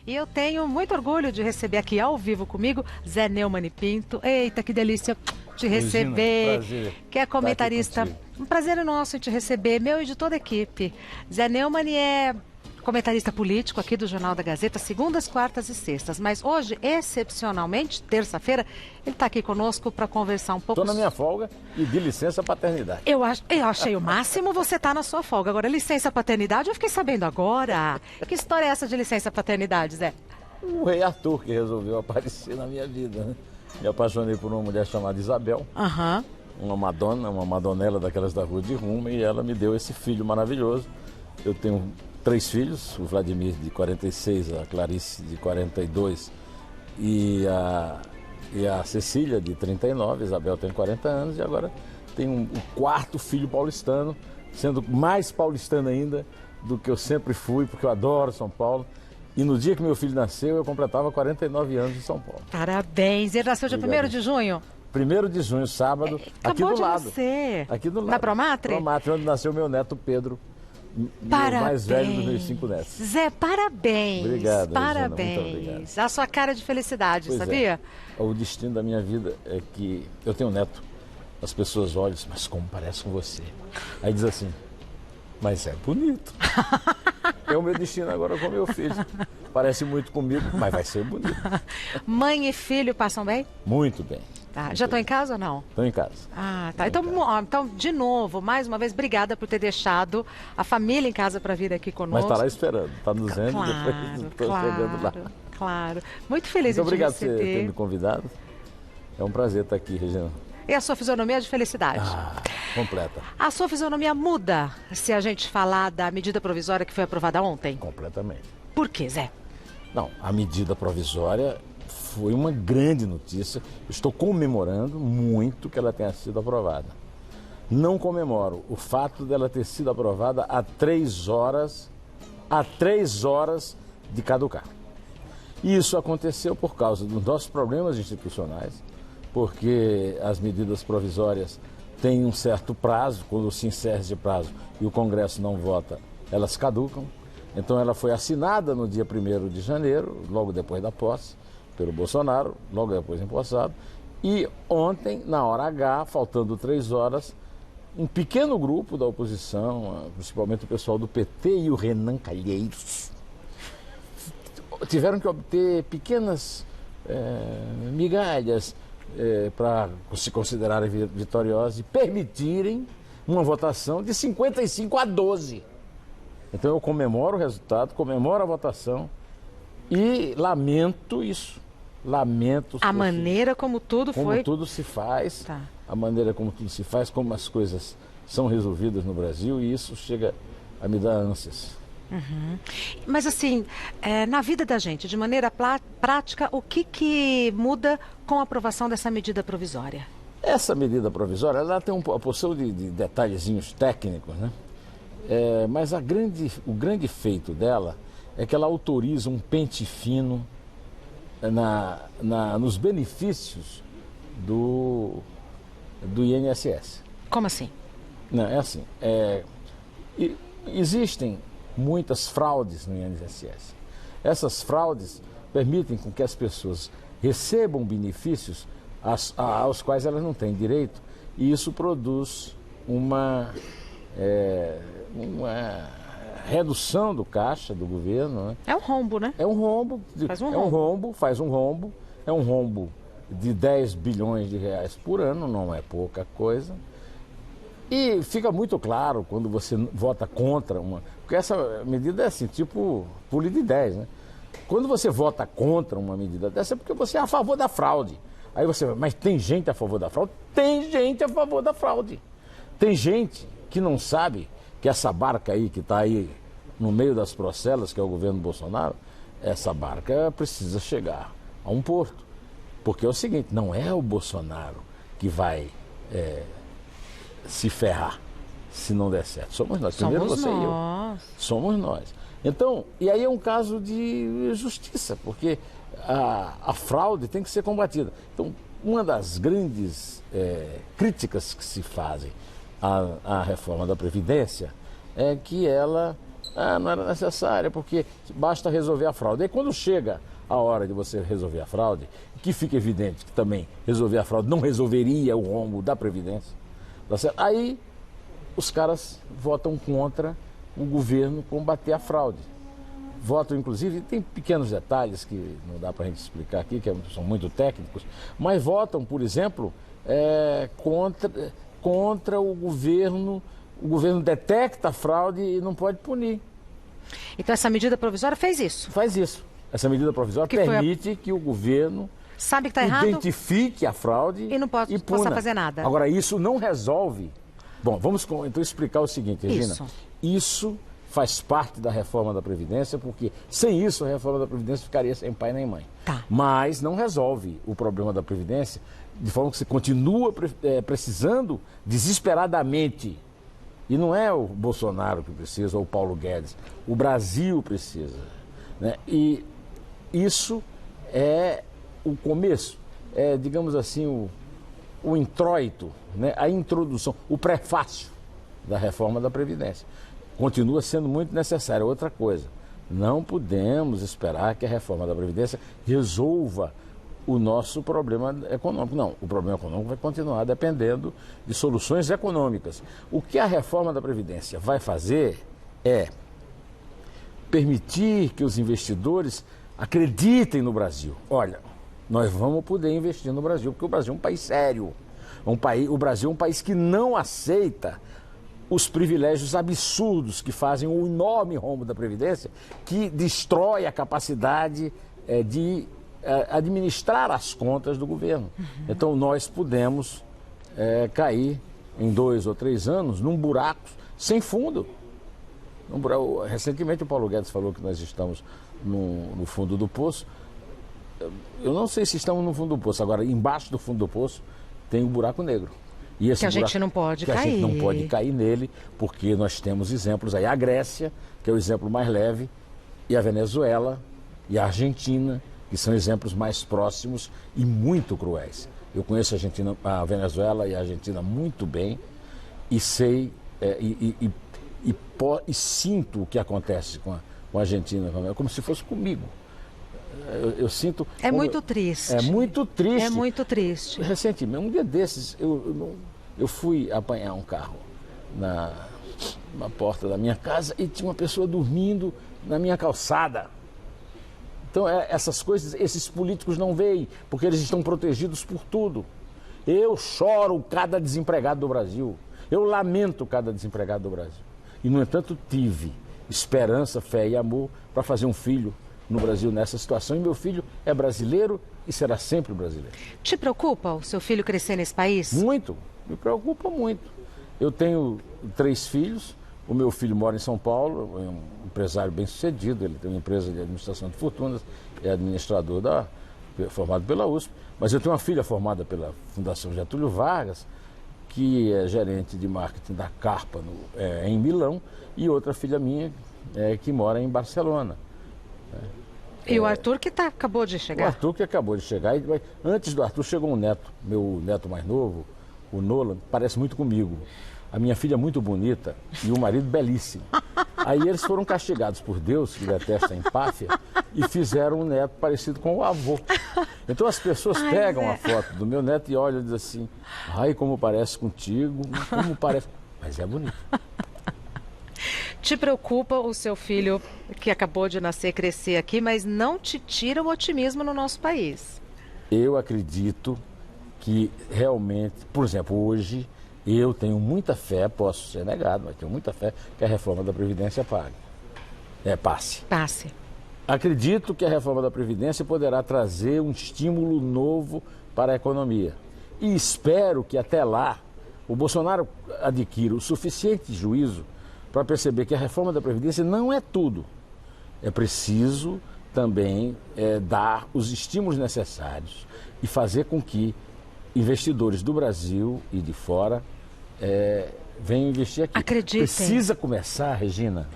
E eu tenho muito orgulho de receber aqui ao vivo comigo Zé Neumann e Pinto. Eita, que delícia te receber. Prazer Que é comentarista. Um prazer nosso em te receber, meu e de toda a equipe. Zé Neumann é comentarista político aqui do Jornal da Gazeta, segundas, quartas e sextas. Mas hoje, excepcionalmente, terça-feira, ele está aqui conosco para conversar um pouco. Estou na minha folga e de licença paternidade. Eu achei o máximo você estar na sua folga. Agora, licença paternidade, eu fiquei sabendo agora. Que história é essa de licença paternidade, Zé? O rei Arthur que resolveu aparecer na minha vida, né? Me apaixonei por uma mulher chamada Isabel. Uma madonela daquelas da rua de Ruma, e ela me deu esse filho maravilhoso. Eu tenho 3 filhos, o Vladimir de 46, a Clarice de 42 e a Cecília de 39, a Isabel tem 40 anos e agora tem um 4º filho paulistano, sendo mais paulistano ainda do que eu sempre fui, porque eu adoro São Paulo. E no dia que meu filho nasceu, eu completava 49 anos em São Paulo. Parabéns! Ele nasceu dia 1º de junho? 1º de junho, sábado, aqui do lado. Aqui do lado. Na Promatre? Promatre, onde nasceu meu neto Pedro. Parabéns. O mais velho dos meus 5 netos. Zé, parabéns. Obrigado, parabéns. Regina, muito obrigado. A sua cara de felicidade, pois sabia? O destino da minha vida é que eu tenho um neto. As pessoas olham e dizem, mas como parece com você? Aí diz assim, mas é bonito. É o meu destino agora com meu filho. Parece muito comigo, mas vai ser bonito. Mãe e filho passam bem? Muito bem. Tá. Já estão em casa ou não? Estão em casa. Ah, tá. Então, de novo, mais uma vez, obrigada por ter deixado a família em casa para vir aqui conosco. Mas está lá esperando, está nos vendo, depois estou chegando lá. Claro. Muito feliz Muito em te obrigado por receber. ter me convidado. É um prazer estar aqui, Regina. E a sua fisionomia de felicidade? Completa. A sua fisionomia muda se a gente falar da medida provisória que foi aprovada ontem? Completamente. Por quê, Zé? Não, a medida provisória foi uma grande notícia. Estou comemorando muito que ela tenha sido aprovada. Não comemoro o fato dela ter sido aprovada há 3 horas de caducar. E isso aconteceu por causa dos nossos problemas institucionais, porque as medidas provisórias têm um certo prazo, quando se encerra esse prazo e o Congresso não vota, elas caducam. Então ela foi assinada no dia 1º de janeiro, logo depois da posse, pelo Bolsonaro, logo depois empossado. E ontem, na hora H, faltando 3 horas, um pequeno grupo da oposição, principalmente o pessoal do PT e o Renan Calheiros, tiveram que obter pequenas migalhas para se considerarem vitoriosos e permitirem uma votação de 55-12. Então eu comemoro o resultado, comemoro a votação e lamento isso. Lamento a maneira como tudo como foi. tudo se faz, Tá. A maneira como tudo se faz, como as coisas são resolvidas no Brasil, e isso chega a me dar ânsias. Mas assim, na vida da gente, de maneira prática, o que muda com a aprovação dessa medida provisória? Essa medida provisória, ela tem uma porção de detalhezinhos técnicos, né? Mas o grande feito dela é que ela autoriza um pente fino nos benefícios do INSS. Como assim? Não, é assim, existem muitas fraudes no INSS. Essas fraudes permitem com que as pessoas recebam benefícios aos quais elas não têm direito, e isso produz uma redução do caixa do governo. Né? É um rombo, né? É um rombo. Faz um rombo. É um rombo de 10 bilhões de reais por ano, não é pouca coisa. E fica muito claro quando você vota contra uma... Porque essa medida é assim, tipo pule de 10, né? Quando você vota contra uma medida dessa é porque você é a favor da fraude. Aí você vai, mas tem gente a favor da fraude? Tem gente a favor da fraude. Tem gente que não sabe que essa barca aí, que está aí no meio das procelas, que é o governo Bolsonaro, essa barca precisa chegar a um porto. Porque é o seguinte, não é o Bolsonaro que vai se ferrar se não der certo. Somos nós. Primeiro você e eu. Somos nós. Então, e aí é um caso de justiça, porque a fraude tem que ser combatida. Então, uma das grandes críticas que se fazem à reforma da Previdência é que ela não era necessária, porque basta resolver a fraude. E quando chega a hora de você resolver a fraude, que fica evidente que também resolver a fraude não resolveria o rombo da Previdência, tá certo? Aí os caras votam contra o governo combater a fraude. Votam, inclusive, tem pequenos detalhes que não dá para a gente explicar aqui, que são muito técnicos, mas votam, por exemplo, contra o governo. O governo detecta a fraude e não pode punir. Então essa medida provisória fez isso? Faz isso. Essa medida provisória permite que o governo sabe que está errado, identifique a fraude e não possa fazer nada. Agora, isso não resolve. Bom, vamos então explicar o seguinte, Regina. Isso faz parte da reforma da Previdência, porque sem isso a reforma da Previdência ficaria sem pai nem mãe. Tá. Mas não resolve o problema da Previdência, de forma que você continua precisando desesperadamente. E não é o Bolsonaro que precisa, ou o Paulo Guedes. O Brasil precisa, né? E isso é o começo, digamos assim, o introito, né? A introdução, o prefácio da reforma da Previdência. Continua sendo muito necessária. Outra coisa, não podemos esperar que a reforma da Previdência resolva o nosso problema econômico. Não, o problema econômico vai continuar dependendo de soluções econômicas. O que a reforma da Previdência vai fazer é permitir que os investidores acreditem no Brasil. Olha, nós vamos poder investir no Brasil, porque o Brasil é um país sério. O Brasil é um país que não aceita os privilégios absurdos que fazem o enorme rombo da Previdência, que destrói a capacidade de administrar as contas do governo. Então nós podemos cair em 2 ou 3 anos num buraco sem fundo. Recentemente o Paulo Guedes falou que nós estamos no fundo do poço. Eu não sei se estamos no fundo do poço. Agora, embaixo do fundo do poço tem um buraco negro. E esse que a gente não pode cair. A gente não pode cair nele, porque nós temos exemplos aí. A Grécia, que é o exemplo mais leve, e a Venezuela e a Argentina, que são exemplos mais próximos e muito cruéis. Eu conheço a Venezuela e a Argentina muito bem e sei e sinto o que acontece com a Argentina, como se fosse comigo. Eu sinto... muito triste. É muito triste. É muito triste. Recentemente, um dia desses, eu fui apanhar um carro na porta da minha casa e tinha uma pessoa dormindo na minha calçada. Então, essas coisas, esses políticos não veem, porque eles estão protegidos por tudo. Eu choro cada desempregado do Brasil. Eu lamento cada desempregado do Brasil. E, no entanto, tive esperança, fé e amor para fazer um filho no Brasil nessa situação. E meu filho é brasileiro e será sempre brasileiro. Te preocupa o seu filho crescer nesse país? Muito, me preocupa muito. Eu tenho 3 filhos. O meu filho mora em São Paulo, é um empresário bem-sucedido, ele tem uma empresa de administração de fortunas, é administrador formado pela USP, mas eu tenho uma filha formada pela Fundação Getúlio Vargas, que é gerente de marketing da Carpa em Milão, e outra filha minha que mora em Barcelona. E o Arthur que acabou de chegar? O Arthur que acabou de chegar. Antes do Arthur chegou um neto, meu neto mais novo, o Nolan, parece muito comigo. A minha filha é muito bonita e o marido belíssimo. Aí eles foram castigados por Deus, que detesta a empáfia, e fizeram um neto parecido com o avô. Então as pessoas pegam a foto do meu neto e olham e dizem assim, ai, como parece contigo, como parece... Mas é bonito. Te preocupa o seu filho que acabou de nascer, crescer aqui, mas não te tira o otimismo no nosso país? Eu acredito que realmente, por exemplo, hoje... Eu tenho muita fé, posso ser negado, mas tenho muita fé que a reforma da Previdência passe. Acredito que a reforma da Previdência poderá trazer um estímulo novo para a economia. E espero que até lá o Bolsonaro adquira o suficiente juízo para perceber que a reforma da Previdência não é tudo. É preciso também dar os estímulos necessários e fazer com que investidores do Brasil e de fora venham investir aqui. Acreditem. Precisa começar, Regina,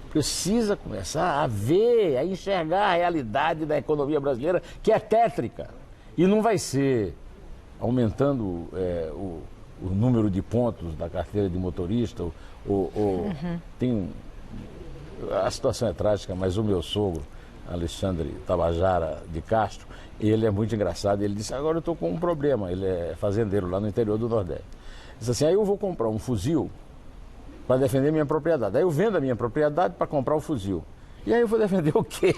precisa começar a ver, a enxergar a realidade da economia brasileira, que é tétrica. E não vai ser aumentando o número de pontos da carteira de motorista, tem a situação é trágica, mas o meu sogro, Alexandre Tabajara de Castro, ele é muito engraçado. Ele disse: agora eu estou com um problema. Ele é fazendeiro lá no interior do Nordeste. Ele disse assim: aí eu vou comprar um fuzil para defender minha propriedade. Aí eu vendo a minha propriedade para comprar o fuzil. E aí eu vou defender o quê?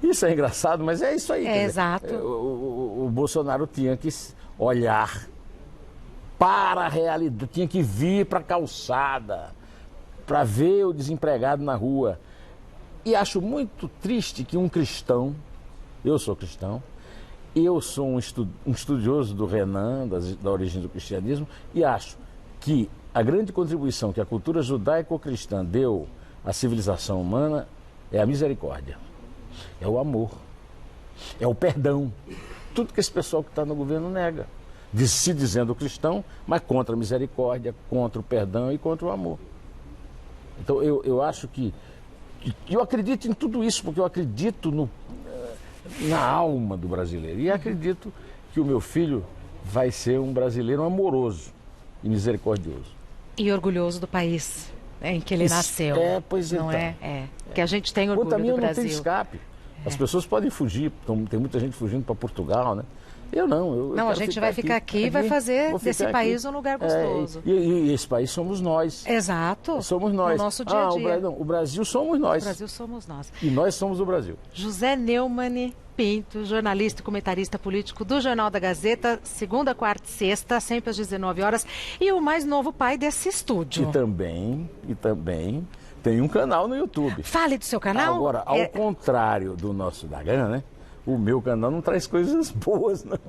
Isso é engraçado, mas é isso aí. Exato. O Bolsonaro tinha que olhar para a realidade, tinha que vir para a calçada, para ver o desempregado na rua. E acho muito triste que um cristão, eu sou cristão, eu sou um estudioso do Renan, da origem do cristianismo, e acho que a grande contribuição que a cultura judaico-cristã deu à civilização humana é a misericórdia, é o amor, é o perdão. Tudo que esse pessoal que está no governo nega, se dizendo cristão, mas contra a misericórdia, contra o perdão e contra o amor. Então eu acho que eu acredito em tudo isso, porque eu acredito na alma do brasileiro. E acredito que o meu filho vai ser um brasileiro amoroso e misericordioso. E orgulhoso do país em que ele nasceu. Pois não então. É. Que a gente tem orgulho Quanto a mim, do eu não Brasil. tenho escape. As pessoas podem fugir, tem muita gente fugindo para Portugal, né? Eu não. Não, a gente vai ficar aqui e vai fazer desse país um lugar gostoso. E esse país somos nós. Exato. Somos nós. No nosso dia a dia. O Brasil somos nós. O Brasil somos nós. E nós somos o Brasil. José Neumann Pinto, jornalista e comentarista político do Jornal da Gazeta, segunda, quarta e sexta, sempre às 19 horas. E o mais novo pai desse estúdio. E também tem um canal no YouTube. Fale do seu canal. Agora, ao contrário do nosso Dagan, né? O meu canal não traz coisas boas, não.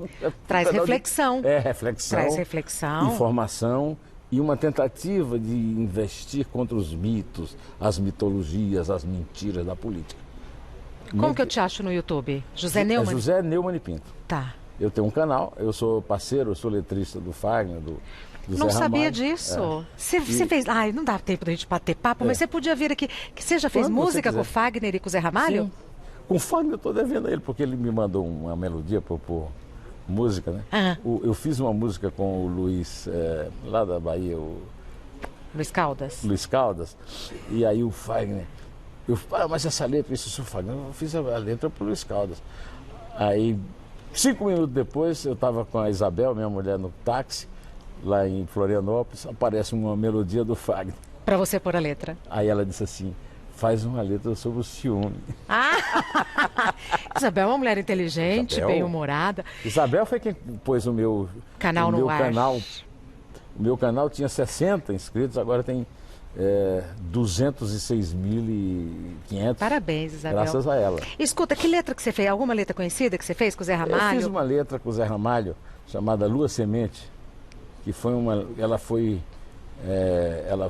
Traz reflexão. Reflexão. Traz reflexão. Informação e uma tentativa de investir contra os mitos, as mitologias, as mentiras da política. Como que eu te acho no YouTube? José Neumann? José Neumann Pinto. Tá. Eu tenho um canal, eu sou parceiro, eu sou letrista do Fagner, do Zé Não sabia Ramalho. disso. Você fez... Ai, não dá tempo da gente bater papo, mas você podia vir aqui. Que você já fez Quando você música quiser. com o Fagner e com o Zé Ramalho? Sim. Com o Fagner eu estou devendo a ele, porque ele me mandou uma melodia para pôr música, né? Eu fiz uma música com o Luiz, lá da Bahia, o Luiz Caldas. E aí o Fagner, mas essa letra, isso é o Fagner, eu fiz a letra para o Luiz Caldas. Aí, 5 minutos depois, eu estava com a Isabel, minha mulher, no táxi, lá em Florianópolis, aparece uma melodia do Fagner. Para você pôr a letra. Aí ela disse assim: faz uma letra sobre o ciúme. Isabel é uma mulher inteligente, bem-humorada. Isabel foi quem pôs o meu canal no ar. O meu canal tinha 60 inscritos, agora tem 206.500. Parabéns, Isabel. Graças a ela. Escuta, que letra que você fez? Alguma letra conhecida que você fez com o Zé Ramalho? Eu fiz uma letra com o Zé Ramalho chamada Lua Semente, que foi ela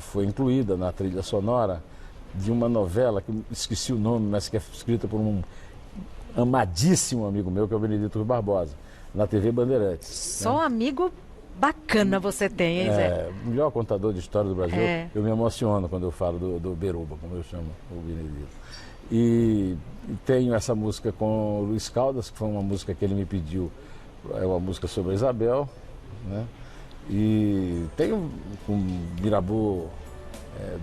foi incluída na trilha sonora de uma novela, que eu esqueci o nome, mas que é escrita por um amadíssimo amigo meu, que é o Benedito Rui Barbosa, na TV Bandeirantes. Só amigo bacana você tem, hein, Zé? O melhor contador de história do Brasil. Eu me emociono quando eu falo do Beruba, como eu chamo o Benedito. E tenho essa música com o Luiz Caldas, que foi uma música que ele me pediu, é uma música sobre a Isabel, né? E tenho com Mirabu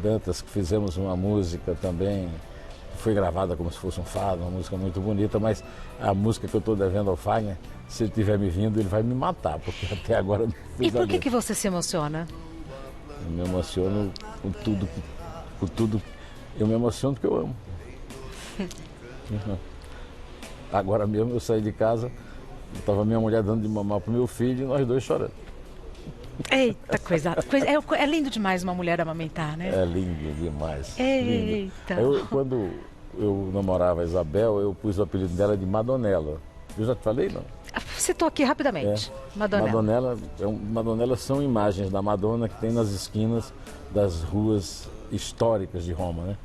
Dantas, que fizemos uma música também, que foi gravada como se fosse um fado, uma música muito bonita, mas a música que eu estou devendo ao Fagner, se ele estiver me vindo, ele vai me matar, porque até agora não fiz. E por que você se emociona? Eu me emociono com tudo. Eu me emociono porque eu amo. Agora mesmo eu saí de casa, estava minha mulher dando de mamar pro meu filho e nós dois chorando. Eita, coisa é lindo demais uma mulher amamentar, né? É lindo demais. Eita. Lindo. Quando eu namorava a Isabel, eu pus o apelido dela de Madonella. Eu já te falei, não? Citou aqui rapidamente. Madonella. Madonella são imagens da Madonna que tem nas esquinas das ruas históricas de Roma, né?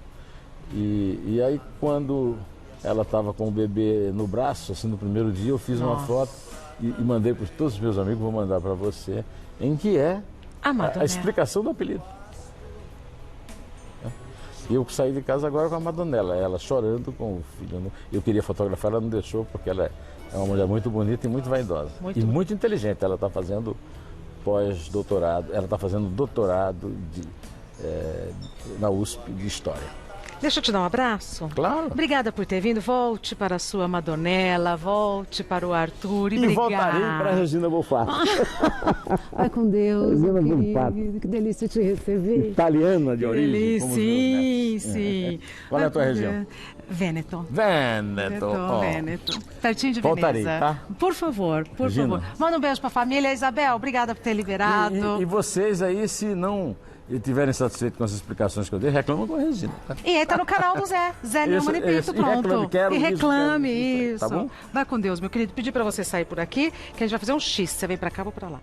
E aí quando ela estava com o bebê no braço, assim, no primeiro dia, eu fiz uma foto e mandei para todos os meus amigos, vou mandar para você, em que é a explicação do apelido. E eu saí de casa agora com a Madonella, ela chorando com o filho. Eu queria fotografar, ela não deixou, porque ela é uma mulher muito bonita e muito vaidosa. Muito inteligente, ela está fazendo pós-doutorado, ela está fazendo doutorado na USP de História. Deixa eu te dar um abraço. Claro. Obrigada por ter vindo. Volte para a sua Madonella, volte para o Arthur e voltarei para a Regina Volpato. Vai com Deus, Regina meu Volpato. querido. Que delícia te receber. Italiana de origem. Sim, sim. Qual é a tua região? Vêneto. Vêneto. Vêneto. Pertinho de Voltarei, Veneza. tá? Por favor, por Regina. favor. Manda um beijo para a família. Isabel, obrigada por ter liberado. E vocês aí, se não estiverem satisfeitos com as explicações que eu dei, reclamam com a Regina. Tá? E entra no canal do Zé. Zé Neumann e Pinto, pronto. E reclame, isso. Tá bom? Vai com Deus, meu querido. Pedir para você sair por aqui, que a gente vai fazer um X. Você vem para cá ou para lá.